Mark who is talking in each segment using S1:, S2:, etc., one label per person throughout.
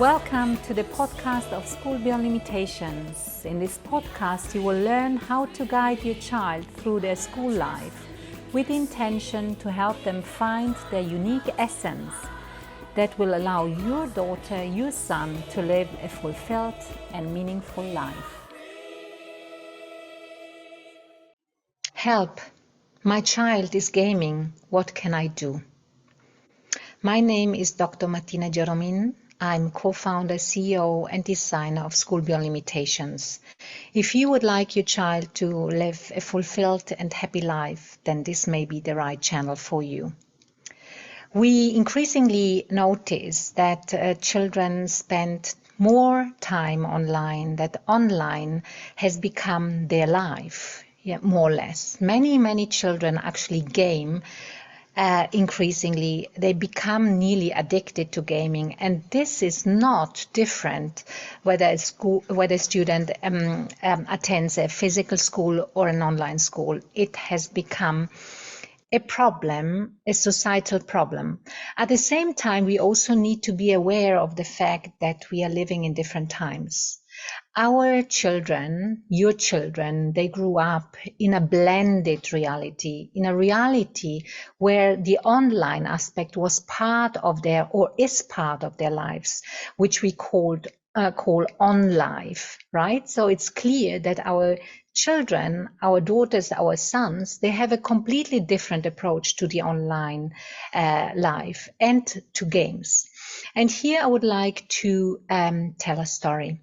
S1: Welcome to the podcast of School Beyond Limitations. In this podcast, you will learn how to guide your child through their school life with the intention to help them find their unique essence that will allow your daughter, your son to live a fulfilled and meaningful life.
S2: Help! My child is gaming. What can I do? My name is Dr. Martina. I'm co-founder, CEO and designer of School Beyond Limitations. If you would like your child to live a fulfilled and happy life, then this may be the right channel for you. We increasingly notice that children spend more time online, that online has become their life, more or less. Many children actually game. Increasingly, they become nearly addicted to gaming, and this is not different whether a student attends a physical school or an online school. It has become a problem, a societal problem. At the same time, we also need to be aware of the fact that we are living in different times. Our children, your children, they grew up in a blended reality, in a reality where the online aspect was part of their, or is part of their lives, which we call on life, right? So it's clear that our children, our daughters, our sons, they have a completely different approach to the online life and to games. And here I would like to tell a story.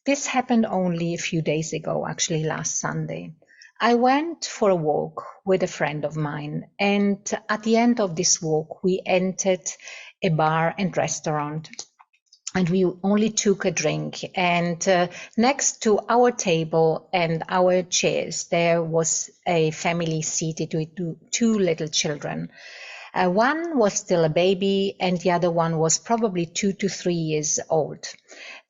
S2: This happened only a few days ago, actually last Sunday. I went for a walk with a friend of mine, and at the end of this walk, we entered a bar and restaurant, and we only took a drink. And next to our table and our chairs, there was a family seated with two little children. One was still a baby, and the other one was probably 2 to 3 years old.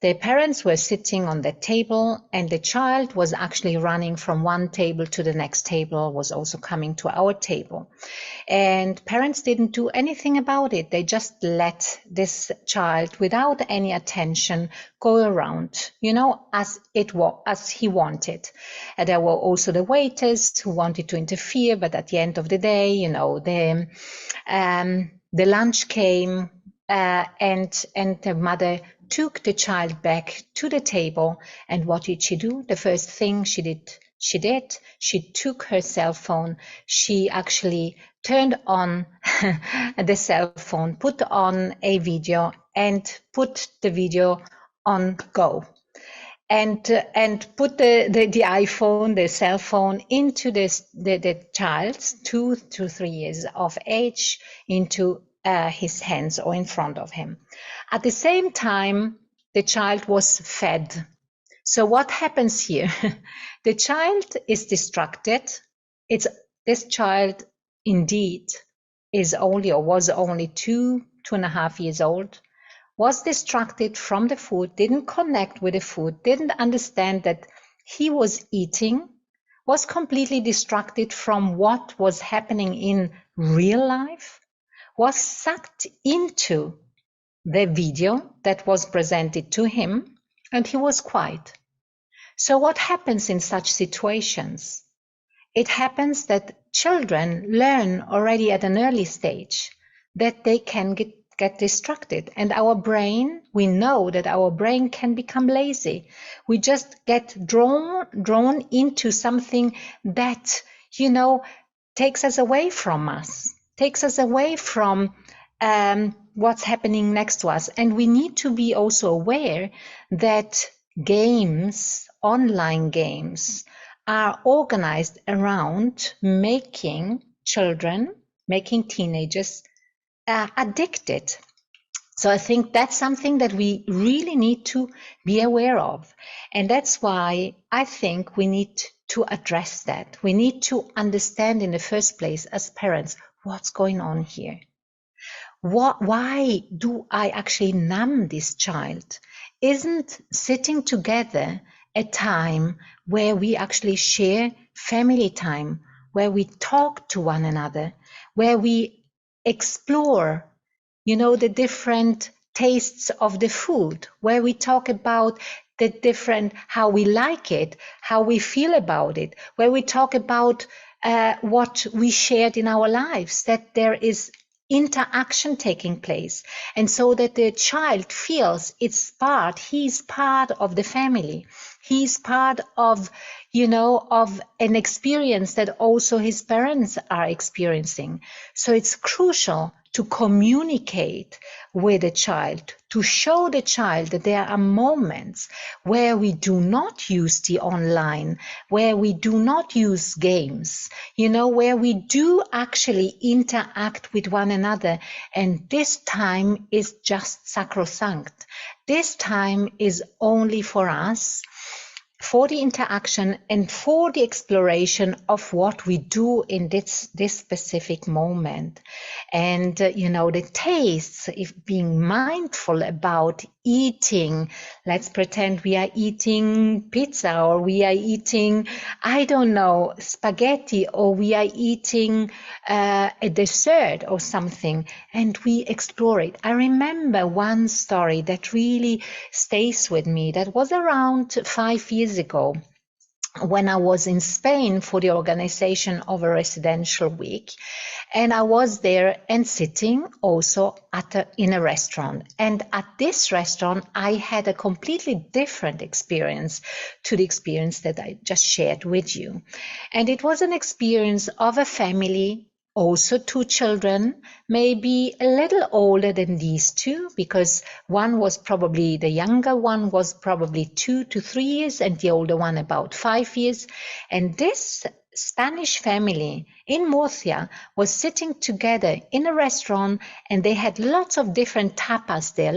S2: Their parents were sitting on the table, and the child was actually running from one table to the next table, was also coming to our table. And parents didn't do anything about it. They just let this child, without any attention, go around, as he wanted. And there were also the waiters who wanted to interfere, but at the end of the day, the lunch came, and the mother took the child back to the table. And what did she do? The first thing she took her cell phone. She actually turned on the cell phone, put on a video, and put the video on go. And put the iPhone, the cell phone, into the child's 2 to 3 years of age, into his hands or in front of him. At the same time, the child was fed. So what happens here? The child is distracted. This child indeed was only 2.5 years old, was distracted from the food, didn't connect with the food, didn't understand that he was eating, was completely distracted from what was happening in real life, was sucked into the video that was presented to him, and he was quiet. So what happens in such situations? It happens that children learn already at an early stage that they can get distracted. And we know that our brain can become lazy. We just get drawn into something that, takes us away from us, takes us away from what's happening next to us. And we need to be also aware that online games, are organized around making teenagers addicted. So I think that's something that we really need to be aware of. And that's why I think we need to address that. We need to understand in the first place as parents, what's going on here? Why do I actually numb this child? Isn't sitting together a time where we actually share family time, where we talk to one another, where we explore, the different tastes of the food, where we talk about the different, how we like it, how we feel about it, where we talk about what we shared in our lives, that there is interaction taking place, and so that the child feels he's part of the family, he's part of, of an experience that also his parents are experiencing. So it's crucial to communicate with the child, to show the child that there are moments where we do not use the online, where we do not use games, where we do actually interact with one another. And this time is just sacrosanct. This time is only for us, for the interaction and for the exploration of what we do in this specific moment. And, the tastes, if being mindful about eating, let's pretend we are eating pizza, or we are eating, I don't know, spaghetti, or we are eating a dessert or something, and we explore it. I remember one story that really stays with me. That was around 5 years ago, when I was in Spain for the organization of a residential week. And I was there and sitting also in a restaurant. And at this restaurant, I had a completely different experience to the experience that I just shared with you. And it was an experience of a family, also 2 children, maybe a little older than these two, because the younger one was probably 2 to 3 years, and the older one about 5 years. And this Spanish family in Murcia was sitting together in a restaurant, and they had lots of different tapas there,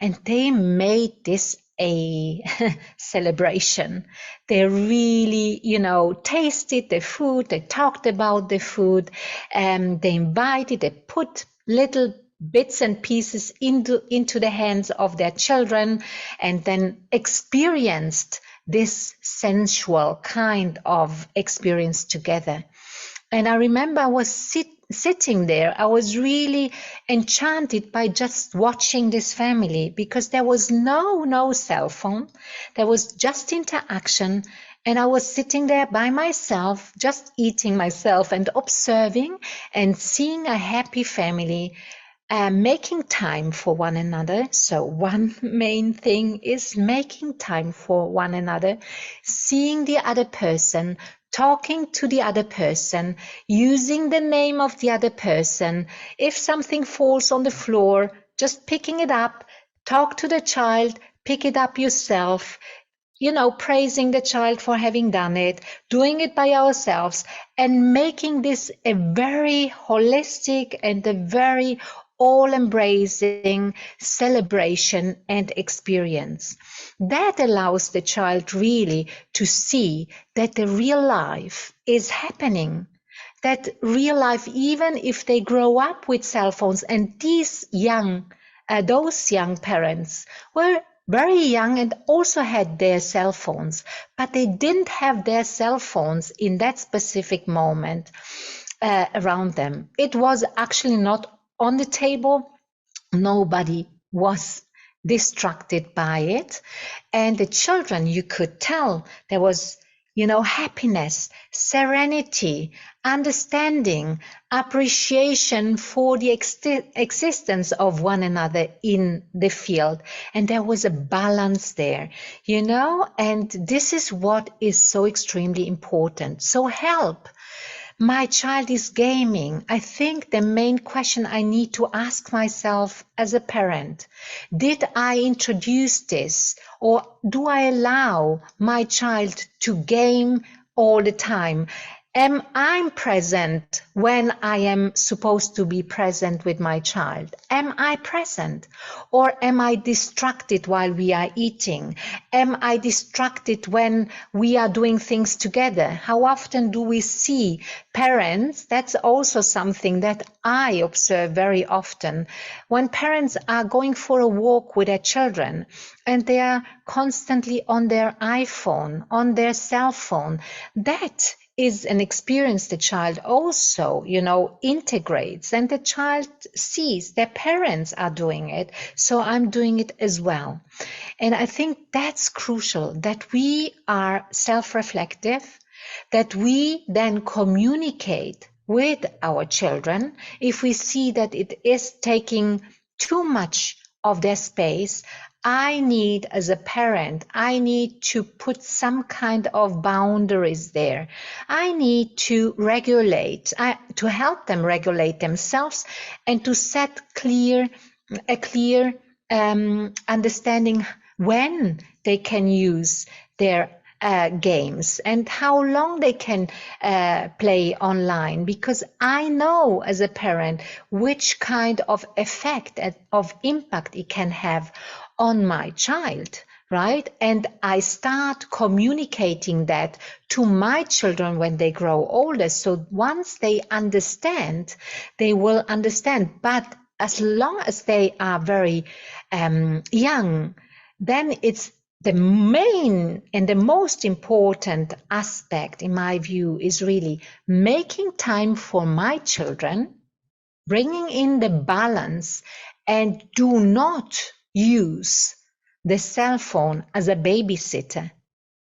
S2: and they made this a celebration. They really, tasted the food, they talked about the food, they invited, they put little bits and pieces into the hands of their children, and then experienced this sensual kind of experience together. And I remember I was sitting there, I was really enchanted by just watching this family, because there was no cell phone, there was just interaction, and I was sitting there by myself, just eating myself and observing and seeing a happy family, making time for one another. So one main thing is making time for one another, seeing the other person, talking to the other person, using the name of the other person. If something falls on the floor, just picking it up, talk to the child, pick it up yourself, praising the child for having done it, doing it by ourselves, and making this a very holistic and a very all-embracing celebration and experience. That allows the child really to see that the real life is happening, that real life, even if they grow up with cell phones, and those young parents were very young and also had their cell phones, but they didn't have their cell phones in that specific moment around them. It was actually not on the table. Nobody was distracted by it. And the children, you could tell there was, happiness, serenity, understanding, appreciation for the existence of one another in the field. And there was a balance there, and this is what is so extremely important. So help. My child is gaming. I think the main question I need to ask myself as a parent, did I introduce this, or do I allow my child to game all the time? Am I present when I am supposed to be present with my child? Am I present? Or am I distracted while we are eating? Am I distracted when we are doing things together? How often do we see parents? That's also something that I observe very often. When parents are going for a walk with their children and they are constantly on their iPhone, on their cell phone, that is an experience the child also, integrates, and the child sees their parents are doing it, so I'm doing it as well. And I think that's crucial, that we are self-reflective, that we then communicate with our children. If we see that it is taking too much of their space, as a parent, I need to put some kind of boundaries there. I need to to help them regulate themselves and to set a clear understanding when they can use their games and how long they can play online, because I know as a parent which kind of effect and of impact it can have on my child, right? And I start communicating that to my children when they grow older. So once they understand, they will understand. But as long as they are very young, then it's the main and the most important aspect, in my view, is really making time for my children, bringing in the balance, and do not use the cell phone as a babysitter.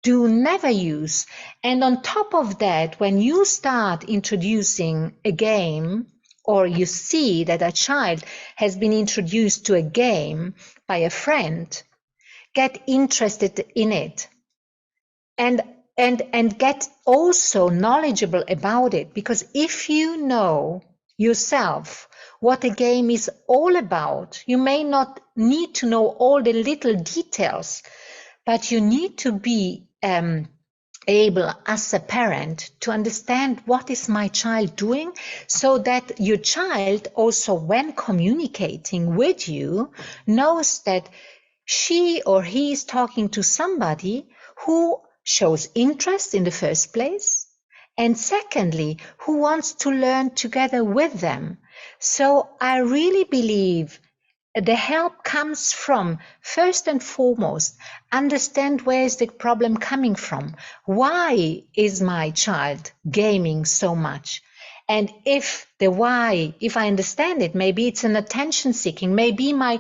S2: Do never use. And on top of that, when you start introducing a game, or you see that a child has been introduced to a game by a friend, get interested in it and get also knowledgeable about it. Because if you know yourself what a game is all about, you may not need to know all the little details, but you need to be able as a parent to understand what is my child doing, so that your child also, when communicating with you, knows that she or he is talking to somebody who shows interest in the first place, and secondly, who wants to learn together with them. So I really believe the help comes from, first and foremost, understand where is the problem coming from. Why is my child gaming so much? And if I understand it, maybe it's an attention seeking, maybe my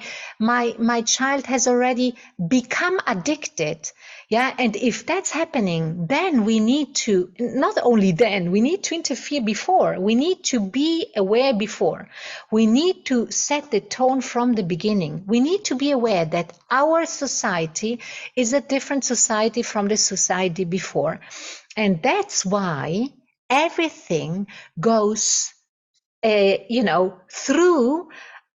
S2: child has already become addicted. Yeah, and if that's happening, then we need to, not only then, we need to interfere before. We need to be aware before. We need to set the tone from the beginning. We need to be aware that our society is a different society from the society before. And that's why everything goes, through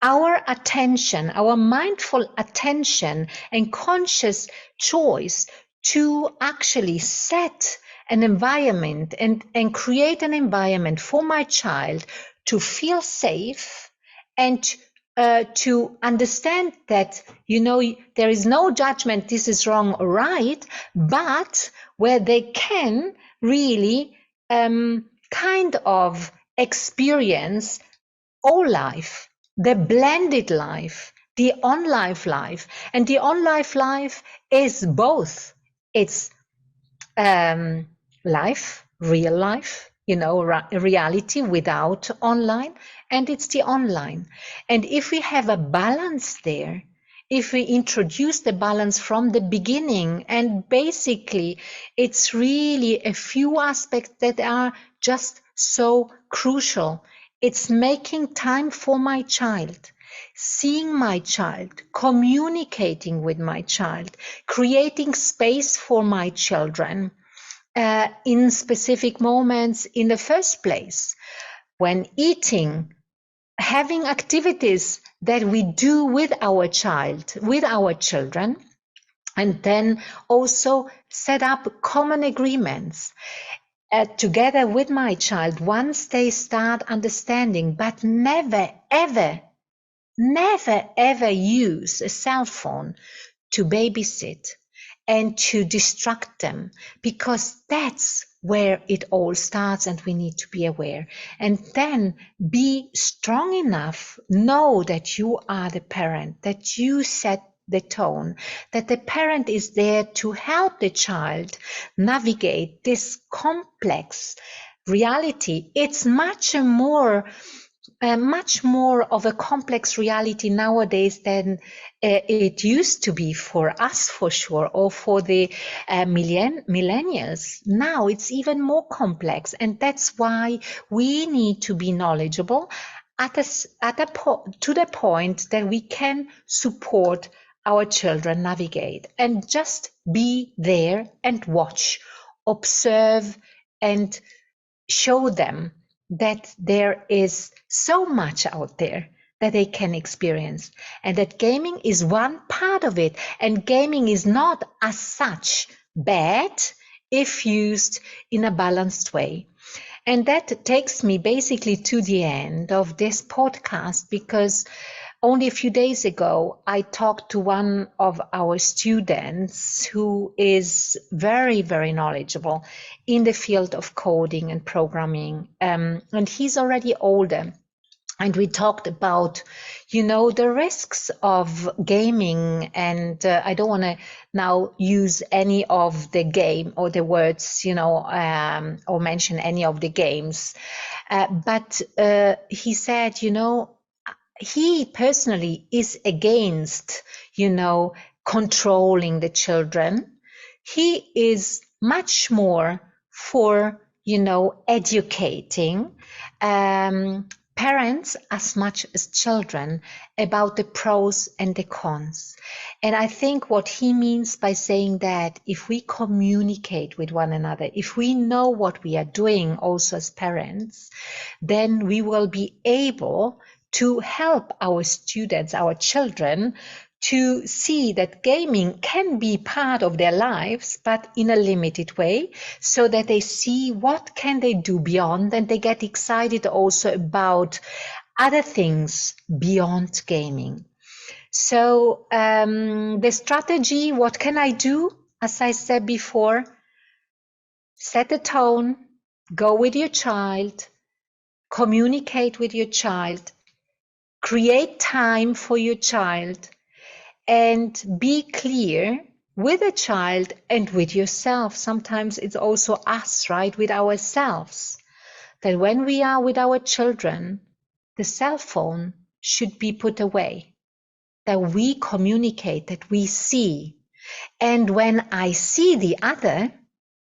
S2: our attention, our mindful attention and conscious choice to actually set an environment and create an environment for my child to feel safe and to understand that, there is no judgment, this is wrong or right, but where they can really kind of experience all life, the blended life, the on-life life. And the on-life life is both. It's life, real life, reality without online, and it's the online. And if we have a balance there, if we introduce the balance from the beginning, and basically it's really a few aspects that are just so crucial. It's making time for my child, seeing my child, communicating with my child, creating space for my children in specific moments in the first place. When eating, having activities that we do with our child, with our children, and then also set up common agreements together with my child once they start understanding, but never, ever use a cell phone to babysit and to distract them, because that's where it all starts, and we need to be aware. And then be strong enough, know that you are the parent, that you set the tone, that the parent is there to help the child navigate this complex reality. It's much more of a complex reality nowadays than it used to be for us, for sure, or for the millennials. Now it's even more complex, and that's why we need to be knowledgeable to the point that we can support our children navigate, and just be there and watch, observe, and show them that there is so much out there that they can experience, and that gaming is one part of it. And gaming is not as such bad if used in a balanced way. And that takes me basically to the end of this podcast, because only a few days ago, I talked to one of our students who is very, very knowledgeable in the field of coding and programming. And he's already older. And we talked about, the risks of gaming. And I don't want to now use any of the game or the words, or mention any of the games. But he said, he personally is against, controlling the children. He is much more for, educating parents as much as children about the pros and the cons. And I think what he means by saying that, if we communicate with one another, if we know what we are doing also as parents, then we will be able to help our students, our children, to see that gaming can be part of their lives, but in a limited way, so that they see what can they do beyond, and they get excited also about other things beyond gaming. So the strategy, what can I do? As I said before, set the tone, go with your child, communicate with your child, create time for your child, and be clear with the child and with yourself. Sometimes it's also us, right? With ourselves. That when we are with our children, the cell phone should be put away. That we communicate, that we see. And when I see the other,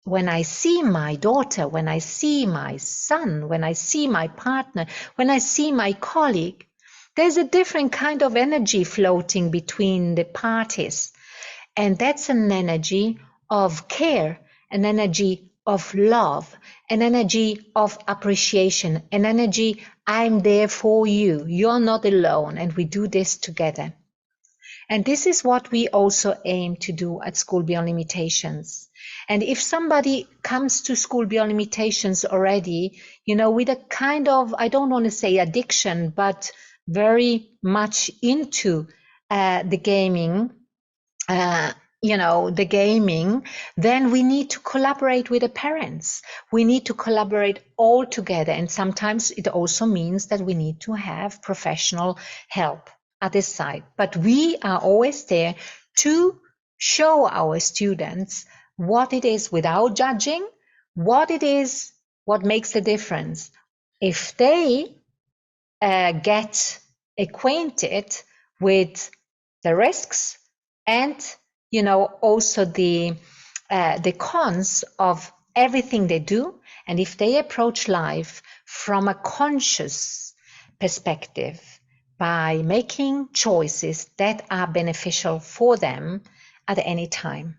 S2: when I see my daughter, when I see my son, when I see my partner, when I see my colleague, there's a different kind of energy floating between the parties. And that's an energy of care, an energy of love, an energy of appreciation, an energy, I'm there for you. You're not alone, and we do this together. And this is what we also aim to do at School Beyond Limitations. And if somebody comes to School Beyond Limitations already, with a kind of, I don't want to say addiction, but very much into the gaming, then we need to collaborate with the parents. We need to collaborate all together. And sometimes it also means that we need to have professional help at this side. But we are always there to show our students what it is without judging, what it is, what makes the difference. If they get acquainted with the risks and also the cons of everything they do, and if they approach life from a conscious perspective by making choices that are beneficial for them at any time.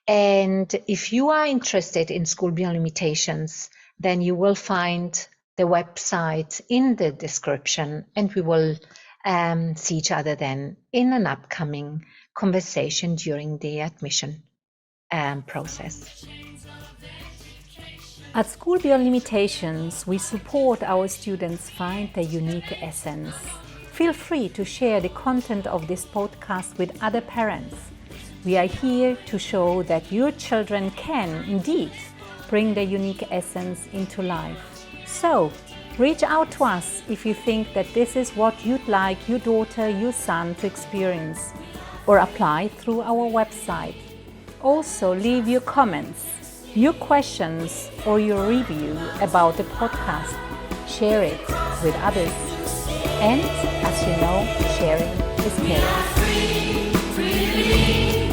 S2: And if you are interested in School Beyond Limitations, then you will find the website in the description, and we will see each other then in an upcoming conversation during the admission process.
S1: At School Beyond Limitations, we support our students find their unique essence. Feel free to share the content of this podcast with other parents. We are here to show that your children can indeed bring their unique essence into life. So, reach out to us if you think that this is what you'd like your daughter, your son to experience. or apply through our website. Also, leave your comments, your questions, or your review about the podcast. Share it with others. And as you know, sharing is caring.